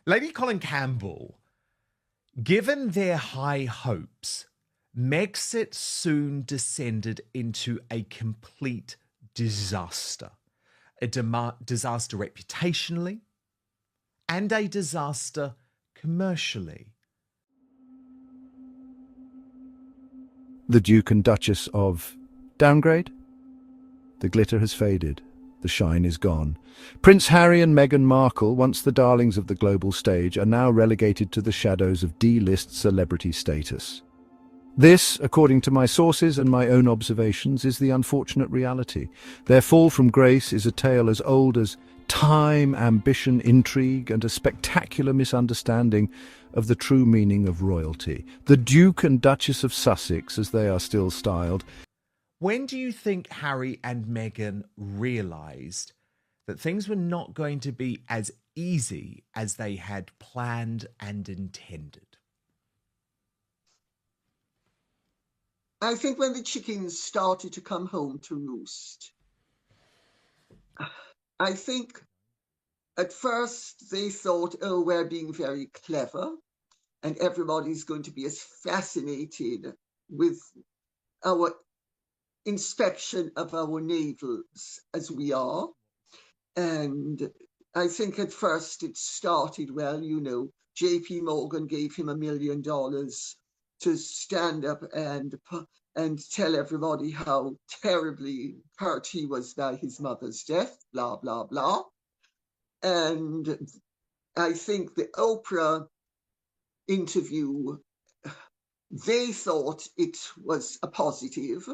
Lady Colin Campbell, given their high hopes, Megxit soon descended into a complete disaster. A disaster reputationally and a disaster commercially. The Duke and Duchess of downgrade? The glitter has faded. The shine is gone. Prince Harry and Meghan Markle, once the darlings of the global stage, are now relegated to the shadows of D-list celebrity status. This, according to my sources and my own observations, is the unfortunate reality. Their fall from grace is a tale as old as time, ambition, intrigue, and a spectacular misunderstanding of the true meaning of royalty. The Duke and Duchess of Sussex, as they are still styled. When do you think Harry and Meghan realised that things were not going to be as easy as they had planned and intended? I think when the chickens started to come home to roost. I think at first they thought, oh, we're being very clever and everybody's going to be as fascinated with our inspection of our navels as we are. And I think at first it started well, JP Morgan gave him $1 million to stand up and tell everybody how terribly hurt he was by his mother's death, blah, blah, blah. And I think the Oprah interview, they thought it was a positive.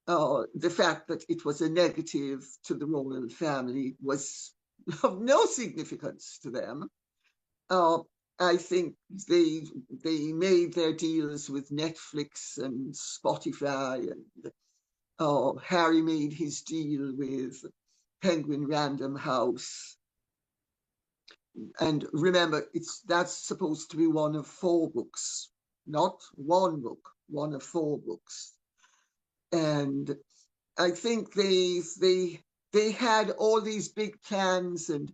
The fact that it was a negative to the royal family was of no significance to them. I think they made their deals with Netflix and Spotify, and Harry made his deal with Penguin Random House. And remember, that's supposed to be one of 4 books, not one book, one of 4 books. And I think they had all these big plans, and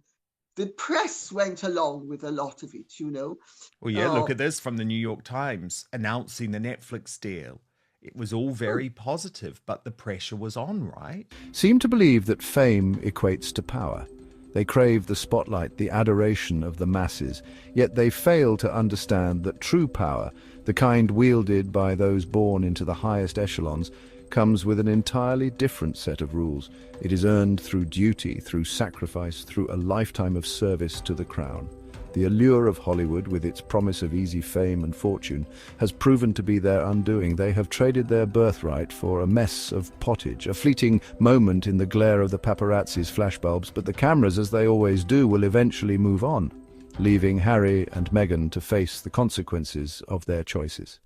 the press went along with a lot of it, Well, yeah, look at this from the New York Times announcing the Netflix deal. It was all very positive, but the pressure was on, right? Seem to believe that fame equates to power. They crave the spotlight, the adoration of the masses, yet they fail to understand that true power, the kind wielded by those born into the highest echelons, comes with an entirely different set of rules. It is earned through duty, through sacrifice, through a lifetime of service to the crown. The allure of Hollywood, with its promise of easy fame and fortune, has proven to be their undoing. They have traded their birthright for a mess of pottage, a fleeting moment in the glare of the paparazzi's flashbulbs, but the cameras, as they always do, will eventually move on, leaving Harry and Meghan to face the consequences of their choices.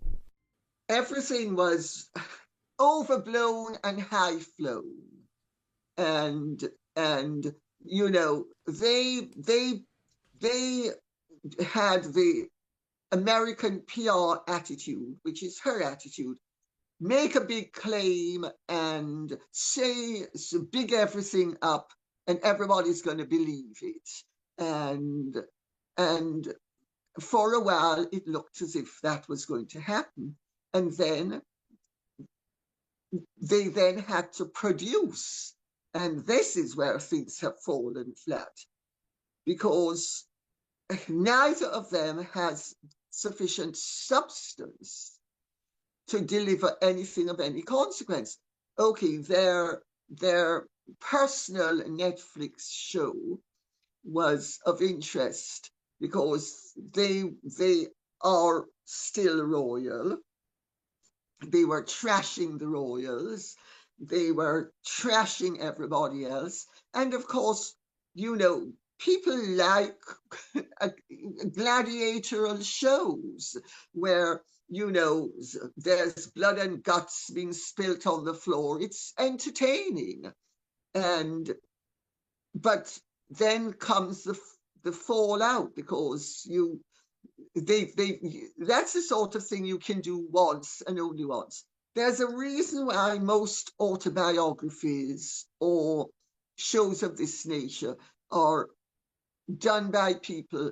Everything was overblown and high flown, and they had the American PR attitude, which is her attitude. Make a big claim and say, big everything up, and everybody's going to believe it. And for a while, it looked as if that was going to happen. And then they then had to produce. And this is where things have fallen flat, because neither of them has sufficient substance to deliver anything of any consequence. Okay, their personal Netflix show was of interest because they are still royal. They were trashing the royals. They were trashing everybody else. And of course, people like gladiatorial shows where, there's blood and guts being spilt on the floor. It's entertaining. But then comes the fallout, because that's the sort of thing you can do once and only once. There's a reason why most autobiographies or shows of this nature are done by people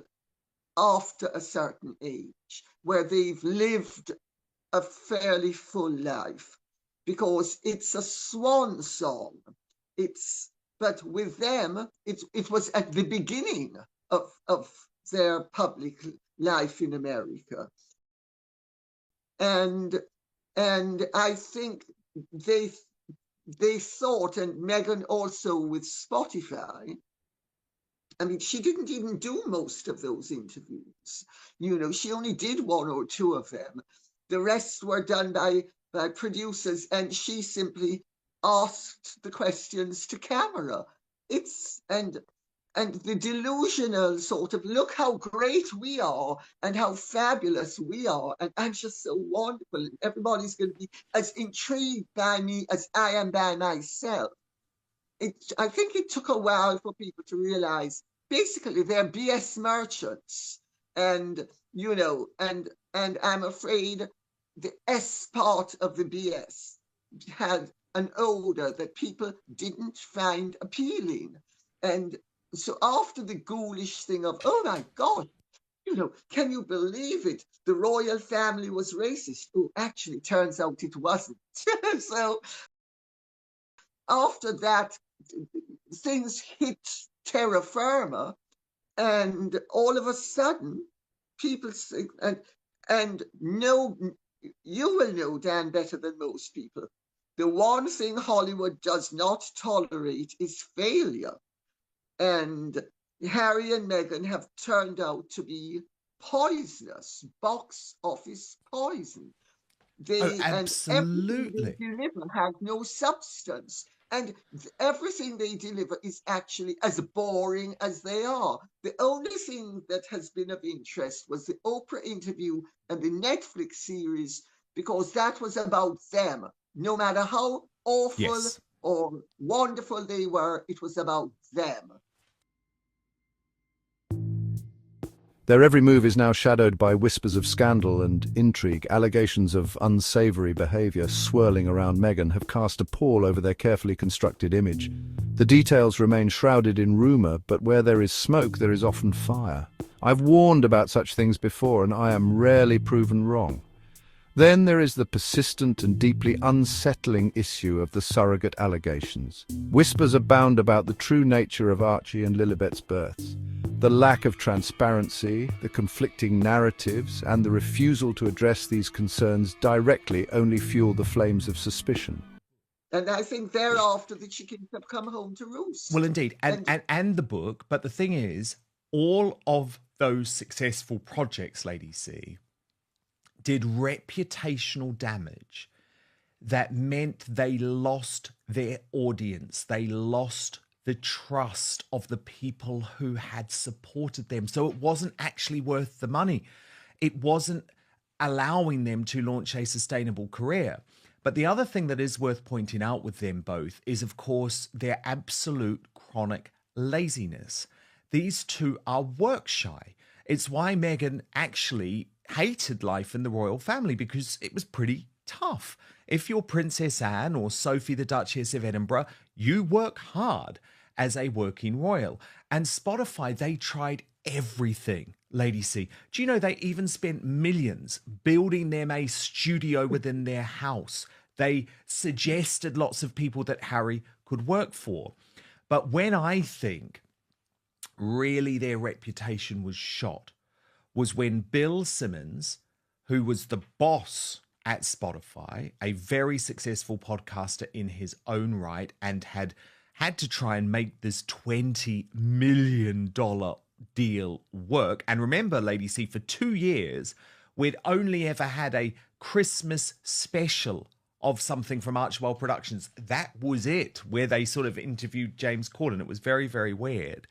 after a certain age, where they've lived a fairly full life, because it's a swan song. But with them, it was at the beginning of their public life in America. And I think they thought, and Meghan also with Spotify, I mean, she didn't even do most of those interviews. She only did one or two of them. The rest were done by producers, and she simply asked the questions to camera. And the delusional sort of, look how great we are and how fabulous we are, and I'm just so wonderful, and everybody's going to be as intrigued by me as I am by myself. I think it took a while for people to realize basically they're BS merchants, and and I'm afraid the S part of the BS had an odor that people didn't find appealing. And so after the ghoulish thing of, oh my God, can you believe it? The royal family was racist. Oh, actually, turns out it wasn't. So after that, things hit terra firma, and all of a sudden, people say, and no, you will know, Dan, better than most people. The one thing Hollywood does not tolerate is failure. And Harry and Meghan have turned out to be poisonous, box office poison. Absolutely. And everything they deliver has no substance. And everything they deliver is actually as boring as they are. The only thing that has been of interest was the Oprah interview and the Netflix series, because that was about them. No matter how awful or wonderful they were, it was about them. Their every move is now shadowed by whispers of scandal and intrigue. Allegations of unsavory behavior swirling around Meghan have cast a pall over their carefully constructed image. The details remain shrouded in rumor, but where there is smoke, there is often fire. I've warned about such things before, and I am rarely proven wrong. Then there is the persistent and deeply unsettling issue of the surrogate allegations. Whispers abound about the true nature of Archie and Lilibet's births. The lack of transparency, the conflicting narratives, and the refusal to address these concerns directly only fuel the flames of suspicion. And I think thereafter the chickens have come home to roost. Well, indeed. And the book. But the thing is, all of those successful projects, Lady C, did reputational damage that meant they lost their audience. They lost the trust of the people who had supported them. So it wasn't actually worth the money. It wasn't allowing them to launch a sustainable career. But the other thing that is worth pointing out with them both is, of course, their absolute chronic laziness. These two are work shy. It's why Meghan actually hated life in the royal family, because it was pretty tough. If you're Princess Anne or Sophie the Duchess of Edinburgh, you work hard as a working royal. And Spotify, they tried everything, Lady C. Do you know they even spent millions building them a studio within their house? They suggested lots of people that Harry could work for. But when I think really their reputation was shot was when Bill Simmons, who was the boss at Spotify, a very successful podcaster in his own right, and had to try and make this $20 million deal work. And remember, Lady C, for 2 years, we'd only ever had a Christmas special of something from Archibald Productions. That was it, where they sort of interviewed James Corden. It was very, very weird.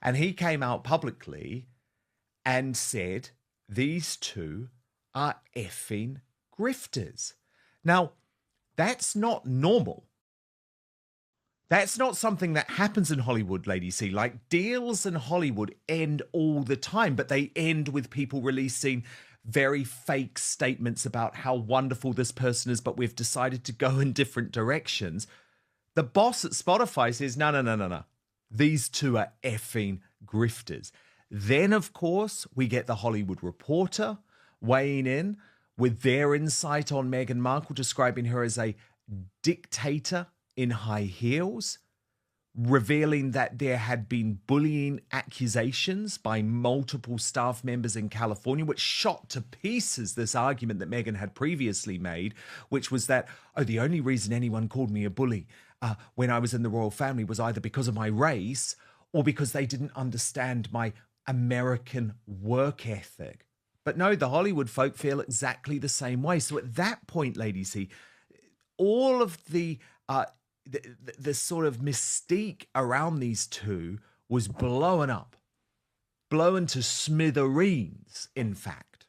And he came out publicly and said, these two are effing grifters. Now, that's not normal. That's not something that happens in Hollywood, Lady C. Like, deals in Hollywood end all the time, but they end with people releasing very fake statements about how wonderful this person is, but we've decided to go in different directions. The boss at Spotify says, no. These two are effing grifters. Then, of course, we get the Hollywood Reporter weighing in with their insight on Meghan Markle, describing her as a dictator in high heels, revealing that there had been bullying accusations by multiple staff members in California, which shot to pieces this argument that Meghan had previously made, which was that, oh, the only reason anyone called me a bully when I was in the royal family was either because of my race or because they didn't understand my American work ethic. But no, the Hollywood folk feel exactly the same way. So at that point, Lady C, all of the sort of mystique around these two was blown up, blown to smithereens, in fact.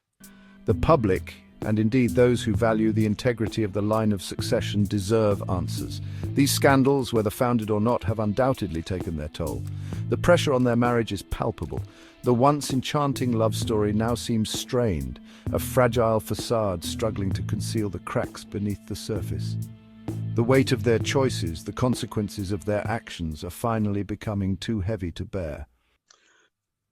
The public, and indeed those who value the integrity of the line of succession, deserve answers. These scandals, whether founded or not, have undoubtedly taken their toll. The pressure on their marriage is palpable. The once enchanting love story now seems strained, a fragile facade struggling to conceal the cracks beneath the surface. The weight of their choices, the consequences of their actions, are finally becoming too heavy to bear.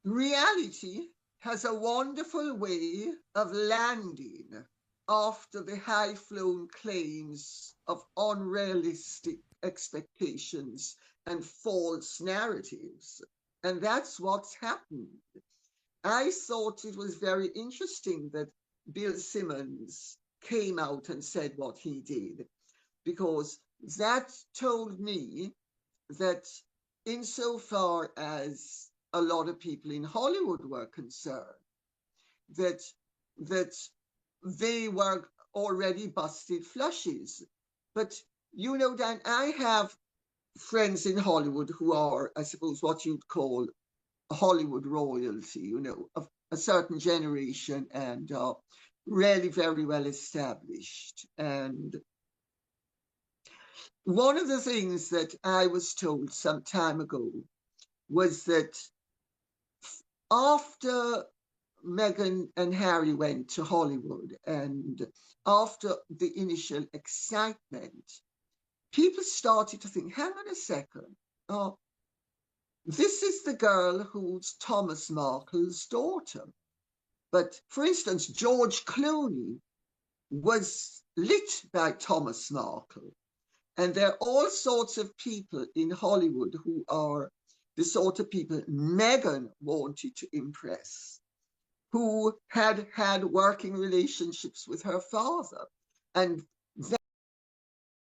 Reality has a wonderful way of landing after the high-flown claims of unrealistic expectations and false narratives. And that's what's happened. I thought it was very interesting that Bill Simmons came out and said what he did, because that told me that insofar as a lot of people in Hollywood were concerned, that they were already busted flushes. But, you know, Dan, I have friends in Hollywood who are, I suppose, what you'd call Hollywood royalty, you know, of a certain generation, and really very well established. And one of the things that I was told some time ago was that after Meghan and Harry went to Hollywood, and after the initial excitement, people started to think, hang on a second, this is the girl who's Thomas Markle's daughter. But for instance, George Clooney was lit by Thomas Markle. And there are all sorts of people in Hollywood who are the sort of people Meghan wanted to impress, who had had working relationships with her father. And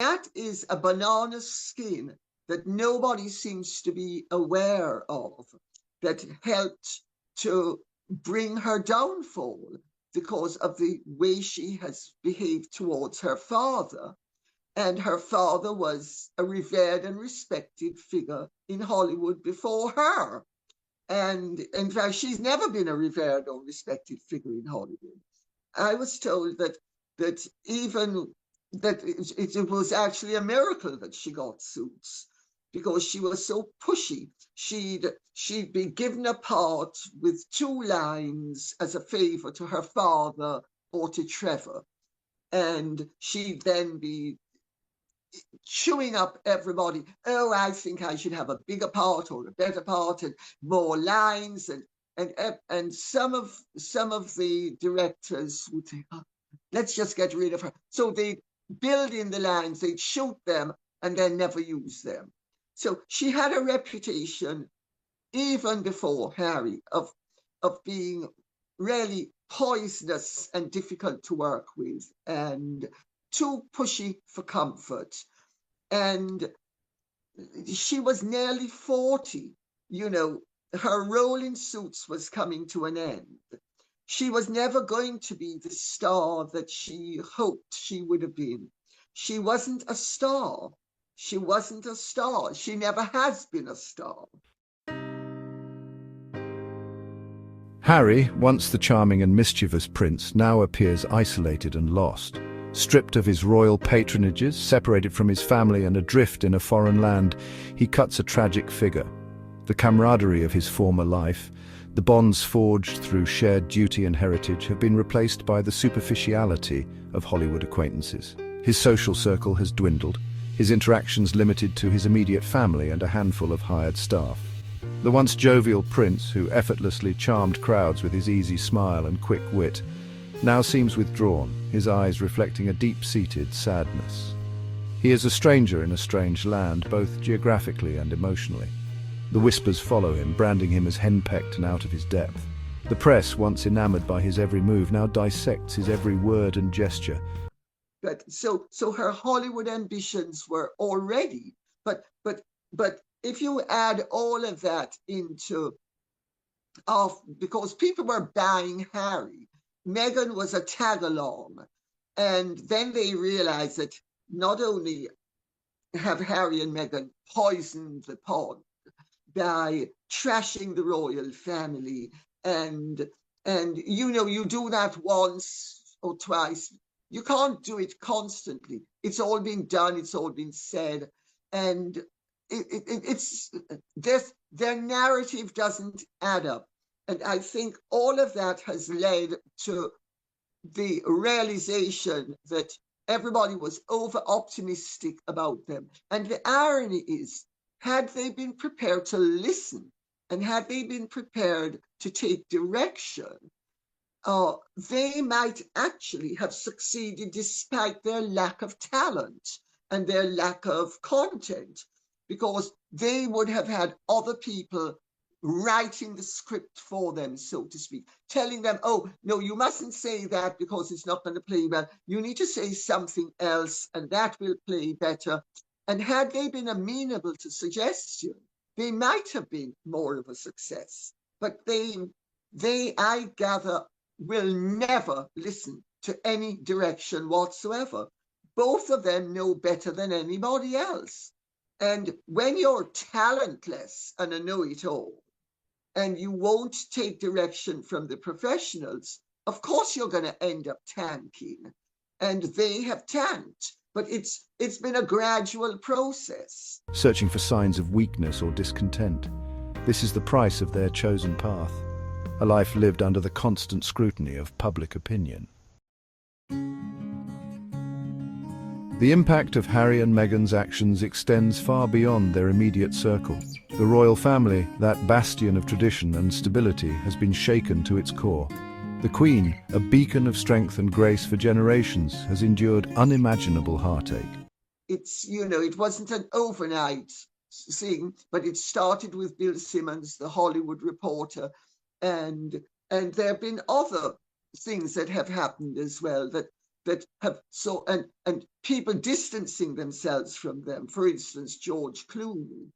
that is a banana skin that nobody seems to be aware of, that helped to bring her downfall because of the way she has behaved towards her father. And her father was a revered and respected figure in Hollywood before her. And in fact, she's never been a revered or respected figure in Hollywood. I was told that it was actually a miracle that she got Suits, because she was so pushy. She'd be given a part with 2 lines as a favor to her father or to Trevor. And she'd then be chewing up everybody. Oh, I think I should have a bigger part or a better part and more lines. And some of the directors would say, oh, let's just get rid of her. So they'd build in the lines, they'd shoot them, and then never use them. So she had a reputation, even before Harry, of being really poisonous and difficult to work with, and too pushy for comfort. And she was nearly 40, you know, her role in Suits was coming to an end. She was never going to be the star that she hoped she would have been. She wasn't a star. She wasn't a star. She never has been a star. Harry, once the charming and mischievous prince, now appears isolated and lost. Stripped of his royal patronages, separated from his family and adrift in a foreign land, he cuts a tragic figure. The camaraderie of his former life, the bonds forged through shared duty and heritage, have been replaced by the superficiality of Hollywood acquaintances. His social circle has dwindled, his interactions limited to his immediate family and a handful of hired staff. The once jovial prince, who effortlessly charmed crowds with his easy smile and quick wit, now seems withdrawn, his eyes reflecting a deep-seated sadness. He is a stranger in a strange land, both geographically and emotionally. The whispers follow him, branding him as henpecked and out of his depth. The press, once enamored by his every move, now dissects his every word and gesture. So her Hollywood ambitions were already, but if you add all of that into, because people were buying Harry, Meghan was a tag along, and then they realized that not only have Harry and Meghan poisoned the pond by trashing the royal family, and you do that once or twice. You can't do it constantly. It's all been done. It's all been said, and it's their narrative doesn't add up. And I think all of that has led to the realization that everybody was over optimistic about them. And the irony is, had they been prepared to listen and had they been prepared to take direction, they might actually have succeeded despite their lack of talent and their lack of content, because they would have had other people writing the script for them, so to speak, telling them, oh, no, you mustn't say that because it's not going to play well. You need to say something else and that will play better. And had they been amenable to suggestion, they might have been more of a success. But they I gather, will never listen to any direction whatsoever. Both of them know better than anybody else. And when you're talentless and a know-it-all, and you won't take direction from the professionals, of course you're going to end up tanking. And they have tanked. But it's been a gradual process. Searching for signs of weakness or discontent. This is the price of their chosen path. A life lived under the constant scrutiny of public opinion. The impact of Harry and Meghan's actions extends far beyond their immediate circle. The royal family, that bastion of tradition and stability, has been shaken to its core. The Queen, a beacon of strength and grace for generations, has endured unimaginable heartache. It wasn't an overnight thing, but it started with Bill Simmons, the Hollywood reporter, and there have been other things that have happened as well that have and people distancing themselves from them. For instance, George Clooney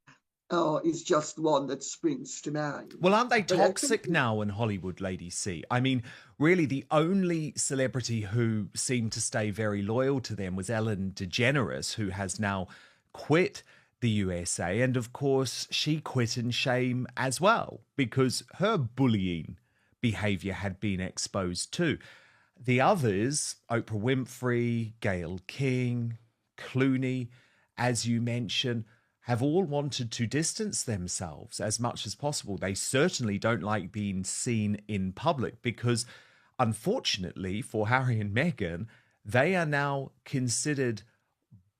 is just one that springs to mind. Well, aren't they toxic now in Hollywood, Lady C? I mean, really, the only celebrity who seemed to stay very loyal to them was Ellen DeGeneres, who has now quit the USA. And of course, she quit in shame as well, because her bullying behavior had been exposed too. The others, Oprah Winfrey, Gayle King, Clooney, as you mentioned, have all wanted to distance themselves as much as possible. They certainly don't like being seen in public because, unfortunately for Harry and Meghan, they are now considered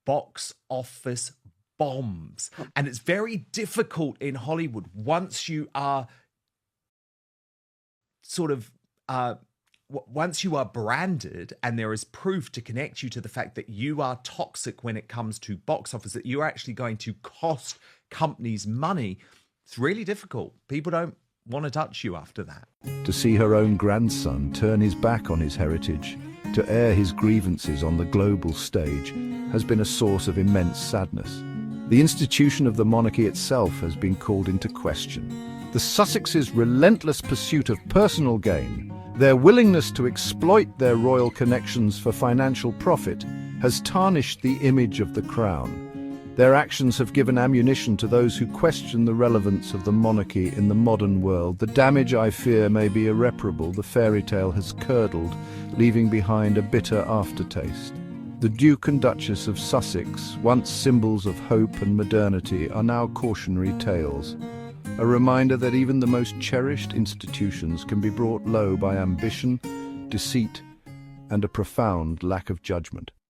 box office bombs. And it's very difficult in Hollywood once you are once you are branded and there is proof to connect you to the fact that you are toxic when it comes to box office, that you're actually going to cost companies money, it's really difficult. People don't want to touch you after that. To see her own grandson turn his back on his heritage, to air his grievances on the global stage, has been a source of immense sadness. The institution of the monarchy itself has been called into question. The Sussexes' relentless pursuit of personal gain, their willingness to exploit their royal connections for financial profit, has tarnished the image of the crown. Their actions have given ammunition to those who question the relevance of the monarchy in the modern world. The damage, I fear, may be irreparable. The fairy tale has curdled, leaving behind a bitter aftertaste. The Duke and Duchess of Sussex, once symbols of hope and modernity, are now cautionary tales. A reminder that even the most cherished institutions can be brought low by ambition, deceit, and a profound lack of judgment.